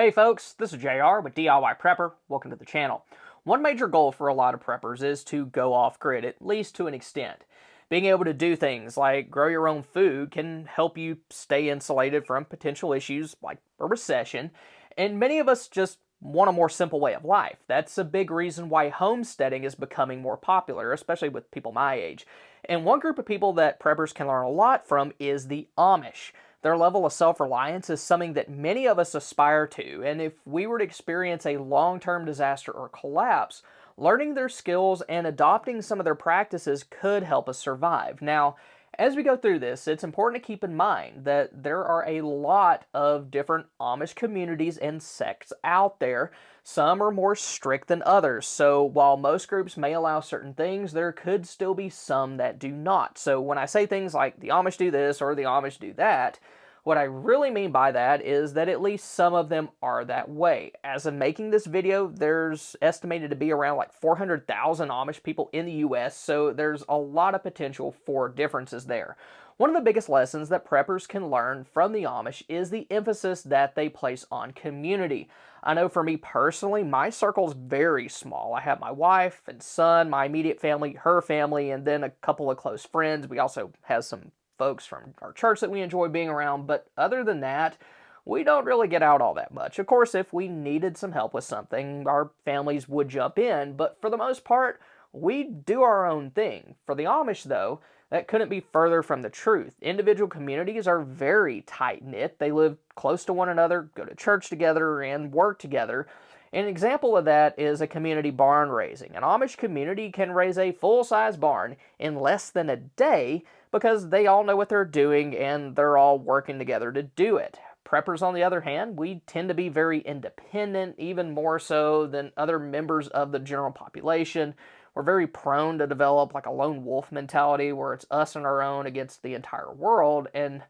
Hey folks, this is JR with DIY Prepper. Welcome to the channel. One major goal for a lot of preppers is to go off-grid, at least to an extent. Being able to do things like grow your own food can help you stay insulated from potential issues like a recession, and many of us just want a more simple way of life. That's a big reason why homesteading is becoming more popular, especially with people my age. And one group of people that preppers can learn a lot from is the Amish. Their level of self-reliance is something that many of us aspire to, and if we were to experience a long-term disaster or collapse, learning their skills and adopting some of their practices could help us survive. Now, as we go through this, it's important to keep in mind that there are a lot of different Amish communities and sects out there. Some are more strict than others, so while most groups may allow certain things, there could still be some that do not. So when I say things like the Amish do this or the Amish do that, what I really mean by that is that at least some of them are that way. As of making this video, there's estimated to be around like 400,000 Amish people in the US, so there's a lot of potential for differences there. One of the biggest lessons that preppers can learn from the Amish is the emphasis that they place on community. I know for me personally, my circle's very small. I have my wife and son, my immediate family, her family, and then a couple of close friends. We also have some folks from our church that we enjoy being around, but other than that, we don't really get out all that much. Of course, if we needed some help with something, our families would jump in, but for the most part, we do our own thing. For the Amish, though, that couldn't be further from the truth. Individual communities are very tight-knit. They live close to one another, go to church together, and work together. An example of that is a community barn raising. An Amish community can raise a full-size barn in less than a day because they all know what they're doing and they're all working together to do it. Preppers, on the other hand, we tend to be very independent, even more so than other members of the general population. We're very prone to develop like a lone wolf mentality where it's us and our own against the entire world, and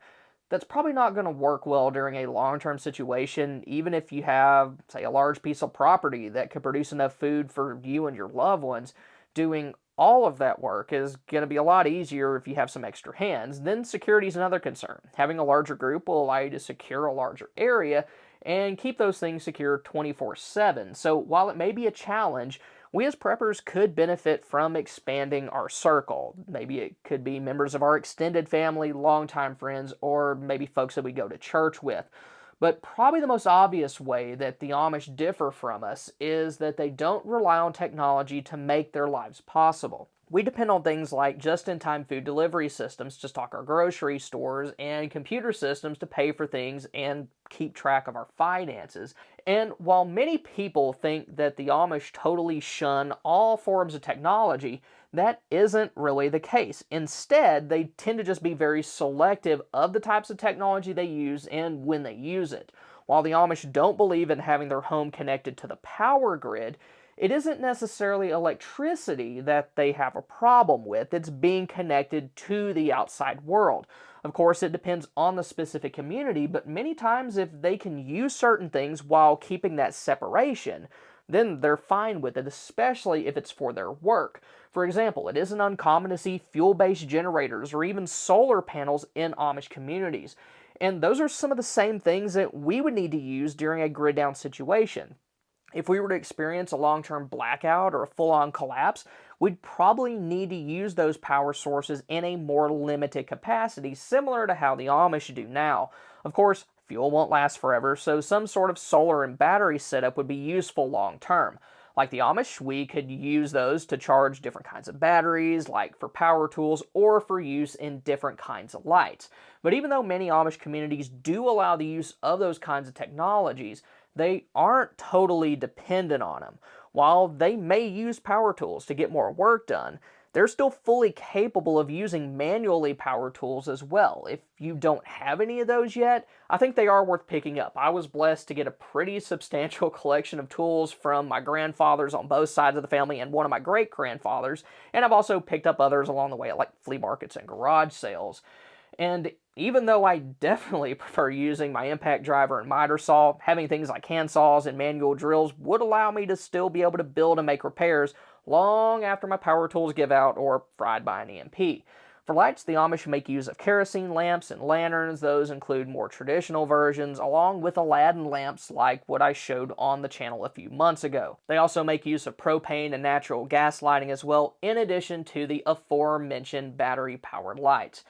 that's probably not going to work well during a long-term situation, even if you have, say, a large piece of property that could produce enough food for you and your loved ones. Doing all of that work is going to be a lot easier if you have some extra hands. Then security is another concern. Having a larger group will allow you to secure a larger area and keep those things secure 24/7. So while it may be a challenge, we as preppers could benefit from expanding our circle. Maybe it could be members of our extended family, longtime friends, or maybe folks that we go to church with. But probably the most obvious way that the Amish differ from us is that they don't rely on technology to make their lives possible. We depend on things like just-in-time food delivery systems to stock our grocery stores and computer systems to pay for things and keep track of our finances. And while many people think that the Amish totally shun all forms of technology, that isn't really the case. Instead, they tend to just be very selective of the types of technology they use and when they use it. While the Amish don't believe in having their home connected to the power grid, it isn't necessarily electricity that they have a problem with. It's being connected to the outside world. Of course, it depends on the specific community, but many times if they can use certain things while keeping that separation, then they're fine with it, especially if it's for their work. For example, it isn't uncommon to see fuel-based generators or even solar panels in Amish communities. And those are some of the same things that we would need to use during a grid down situation. If we were to experience a long-term blackout or a full-on collapse, we'd probably need to use those power sources in a more limited capacity, similar to how the Amish do now. Of course, fuel won't last forever, so some sort of solar and battery setup would be useful long-term. Like the Amish, we could use those to charge different kinds of batteries, like for power tools or for use in different kinds of lights. But even though many Amish communities do allow the use of those kinds of technologies, they aren't totally dependent on them. While they may use power tools to get more work done, they're still fully capable of using manually powered tools as well. If you don't have any of those yet, I think they are worth picking up. I was blessed to get a pretty substantial collection of tools from my grandfathers on both sides of the family and one of my great-grandfathers, and I've also picked up others along the way at like flea markets and garage sales. And even though I definitely prefer using my impact driver and miter saw, having things like hand saws and manual drills would allow me to still be able to build and make repairs long after my power tools give out or fried by an EMP. For lights, the Amish make use of kerosene lamps and lanterns. Those include more traditional versions, along with Aladdin lamps like what I showed on the channel a few months ago. They also make use of propane and natural gas lighting as well, in addition to the aforementioned battery-powered lights.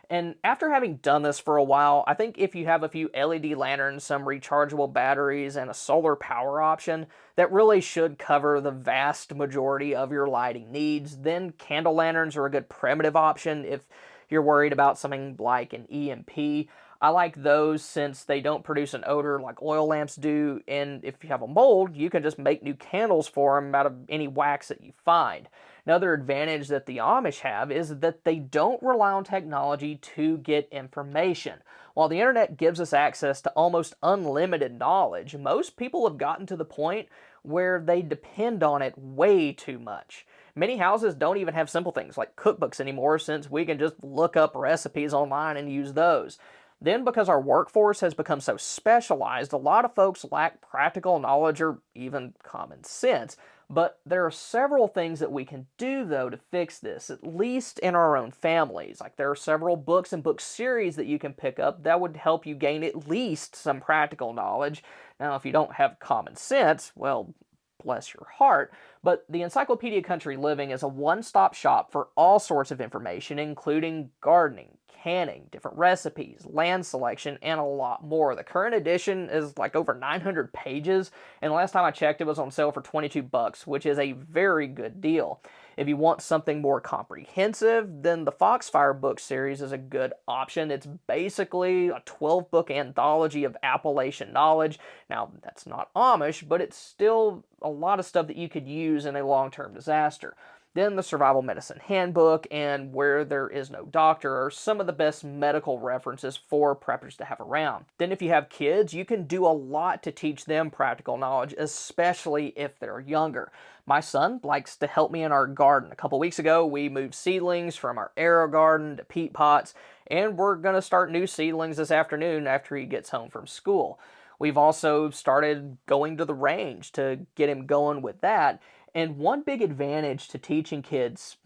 And after having done this for a while, I think if you have a few LED lanterns, some rechargeable batteries, and a solar power option, that really should cover the vast majority of your lighting needs. Then candle lanterns are a good primitive option if you're worried about something like an EMP. I like those since they don't produce an odor like oil lamps do, and if you have a mold, you can just make new candles for them out of any wax that you find. Another advantage that the Amish have is that they don't rely on technology to get information. While the internet gives us access to almost unlimited knowledge, most people have gotten to the point where they depend on it way too much. Many houses don't even have simple things like cookbooks anymore, since we can just look up recipes online and use those. Then, because our workforce has become so specialized, a lot of folks lack practical knowledge or even common sense. But there are several things that we can do, though, to fix this, at least in our own families. Like, there are several books and book series that you can pick up that would help you gain at least some practical knowledge. Now, if you don't have common sense, well, bless your heart, but the Encyclopedia Country Living is a one-stop shop for all sorts of information, including gardening, canning, different recipes, land selection, and a lot more. The current edition is like over 900 pages, and last time I checked, it was on sale for 22 bucks, which is a very good deal. If you want something more comprehensive, then the Foxfire book series is a good option. It's basically a 12-book anthology of Appalachian knowledge. Now, that's not Amish, but it's still a lot of stuff that you could use in a long-term disaster. Then the Survival Medicine Handbook and Where There Is No Doctor are some of the best medical references for preppers to have around. Then if you have kids, you can do a lot to teach them practical knowledge, especially if they're younger. My son likes to help me in our garden. A couple weeks ago, we moved seedlings from our arrow garden to peat pots, and we're going to start new seedlings this afternoon after he gets home from school. We've also started going to the range to get him going with that. And one big advantage to teaching kids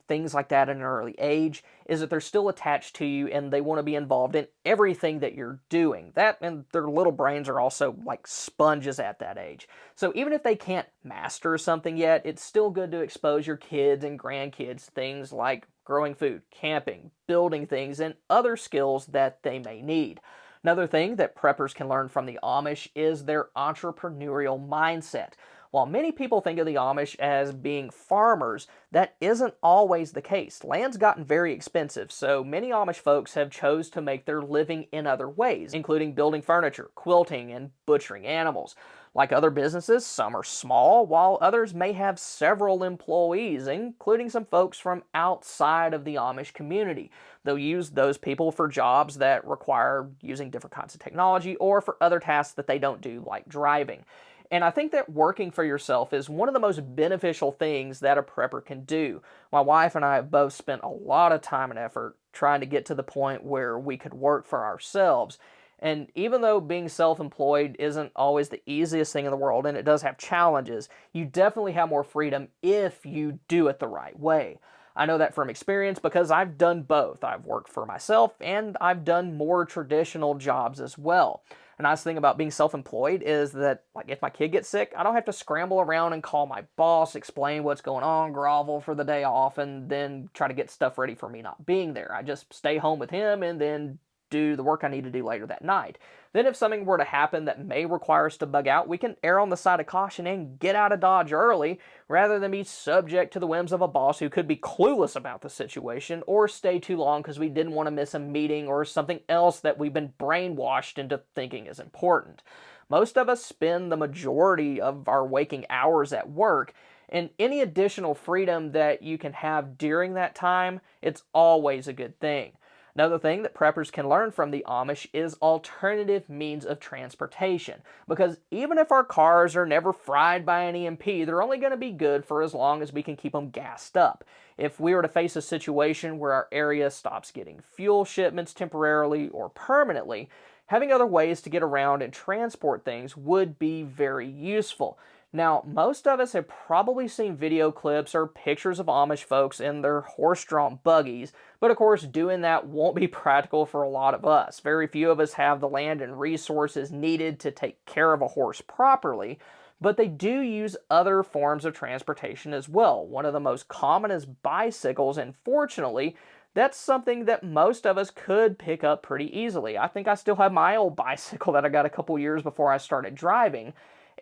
things like that at an early age is that they're still attached to you and they want to be involved in everything that you're doing. That and their little brains are also like sponges at that age. So even if they can't master something yet, it's still good to expose your kids and grandkids to things like growing food, camping, building things, and other skills that they may need. Another thing that preppers can learn from the Amish is their entrepreneurial mindset. While many people think of the Amish as being farmers, that isn't always the case. Land's gotten very expensive, so many Amish folks have chose to make their living in other ways, including building furniture, quilting, and butchering animals. Like other businesses, some are small, while others may have several employees, including some folks from outside of the Amish community. They'll use those people for jobs that require using different kinds of technology or for other tasks that they don't do, like driving. And I think that working for yourself is one of the most beneficial things that a prepper can do. My wife and I have both spent a lot of time and effort trying to get to the point where we could work for ourselves. And even though being self-employed isn't always the easiest thing in the world, and it does have challenges, you definitely have more freedom if you do it the right way. I know that from experience because I've done both. I've worked for myself and I've done more traditional jobs as well. A nice thing about being self-employed is that, like, if my kid gets sick, I don't have to scramble around and call my boss, explain what's going on, grovel for the day off, and then try to get stuff ready for me not being there. I just stay home with him and then do the work I need to do later that night. Then if something were to happen that may require us to bug out, we can err on the side of caution and get out of Dodge early, rather than be subject to the whims of a boss who could be clueless about the situation or stay too long because we didn't want to miss a meeting or something else that we've been brainwashed into thinking is important. Most of us spend the majority of our waking hours at work, and any additional freedom that you can have during that time, it's always a good thing. Another thing that preppers can learn from the Amish is alternative means of transportation, because even if our cars are never fried by an EMP, they're only going to be good for as long as we can keep them gassed up. If we were to face a situation where our area stops getting fuel shipments temporarily or permanently, having other ways to get around and transport things would be very useful. Now, most of us have probably seen video clips or pictures of Amish folks in their horse-drawn buggies, but of course, doing that won't be practical for a lot of us. Very few of us have the land and resources needed to take care of a horse properly, but they do use other forms of transportation as well. One of the most common is bicycles, and fortunately, that's something that most of us could pick up pretty easily. I think I still have my old bicycle that I got a couple years before I started driving,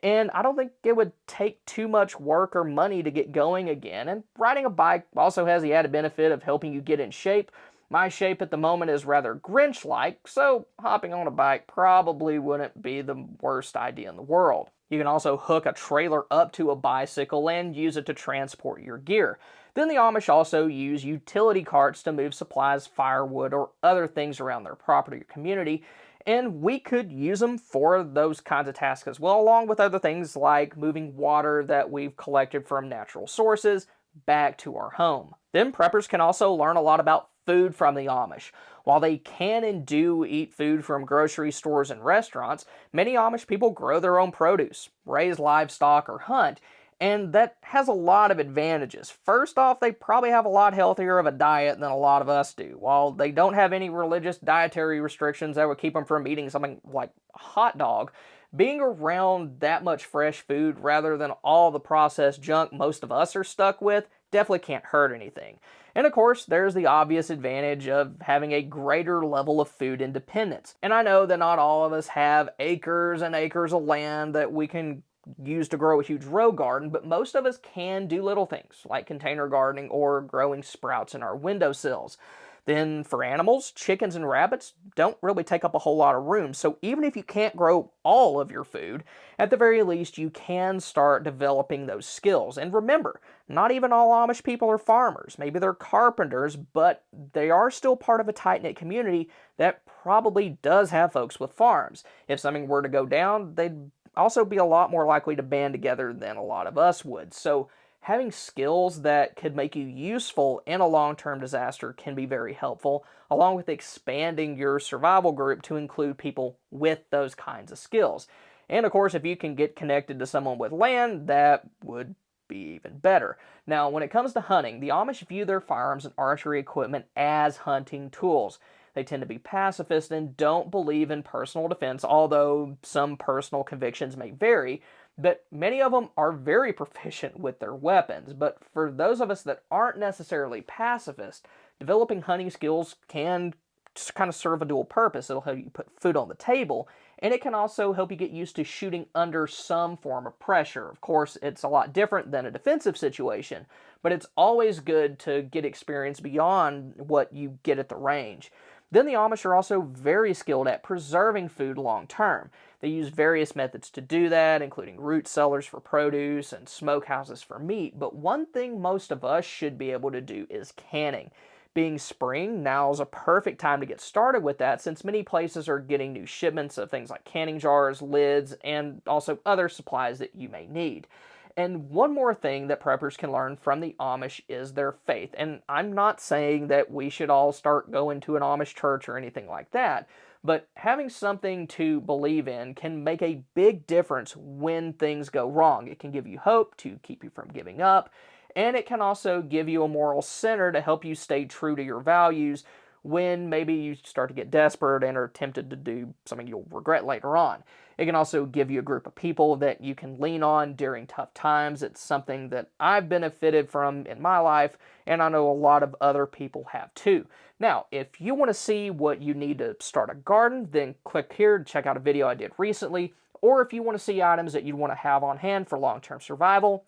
and I don't think it would take too much work or money to get going again. And riding a bike also has the added benefit of helping you get in shape. My shape at the moment is rather Grinch-like, so hopping on a bike probably wouldn't be the worst idea in the world. You can also hook a trailer up to a bicycle and use it to transport your gear. Then the Amish also use utility carts to move supplies, firewood, or other things around their property or community, and we could use them for those kinds of tasks as well, along with other things like moving water that we've collected from natural sources back to our home. Then preppers can also learn a lot about food from the Amish. While they can and do eat food from grocery stores and restaurants, many Amish people grow their own produce, raise livestock, or hunt, and that has a lot of advantages. First off, they probably have a lot healthier of a diet than a lot of us do. While they don't have any religious dietary restrictions that would keep them from eating something like a hot dog, being around that much fresh food rather than all the processed junk most of us are stuck with definitely can't hurt anything. And of course, there's the obvious advantage of having a greater level of food independence. And I know that not all of us have acres and acres of land that we can use to grow a huge row garden, but most of us can do little things like container gardening or growing sprouts in our windowsills. Then for animals, chickens and rabbits don't really take up a whole lot of room, so even if you can't grow all of your food, at the very least you can start developing those skills. And remember, not even all Amish people are farmers. Maybe they're carpenters, but they are still part of a tight-knit community that probably does have folks with farms. If something were to go down, they'd also be a lot more likely to band together than a lot of us would. So having skills that could make you useful in a long-term disaster can be very helpful, along with expanding your survival group to include people with those kinds of skills. And of course, if you can get connected to someone with land, that would be even better. Now, when it comes to hunting, the Amish view their firearms and archery equipment as hunting tools. They tend to be pacifist and don't believe in personal defense, although some personal convictions may vary, but many of them are very proficient with their weapons. But for those of us that aren't necessarily pacifist, developing hunting skills can just kind of serve a dual purpose. It'll help you put food on the table, and it can also help you get used to shooting under some form of pressure. Of course, it's a lot different than a defensive situation, but it's always good to get experience beyond what you get at the range. Then the Amish are also very skilled at preserving food long term. They use various methods to do that, including root cellars for produce and smokehouses for meat. But one thing most of us should be able to do is canning. Being spring, now's a perfect time to get started with that, since many places are getting new shipments of things like canning jars, lids, and also other supplies that you may need. And one more thing that preppers can learn from the Amish is their faith. And I'm not saying that we should all start going to an Amish church or anything like that, but having something to believe in can make a big difference when things go wrong. It can give you hope to keep you from giving up, and it can also give you a moral center to help you stay true to your values when maybe you start to get desperate and are tempted to do something you'll regret later on. It can also give you a group of people that you can lean on during tough times. It's something that I've benefited from in my life, and I know a lot of other people have too. Now, if you want to see what you need to start a garden, then click here to check out a video I did recently. Or if you want to see items that you want to have on hand for long-term survival,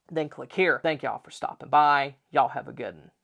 then click here. Thank y'all for stopping by. Y'all have a good one.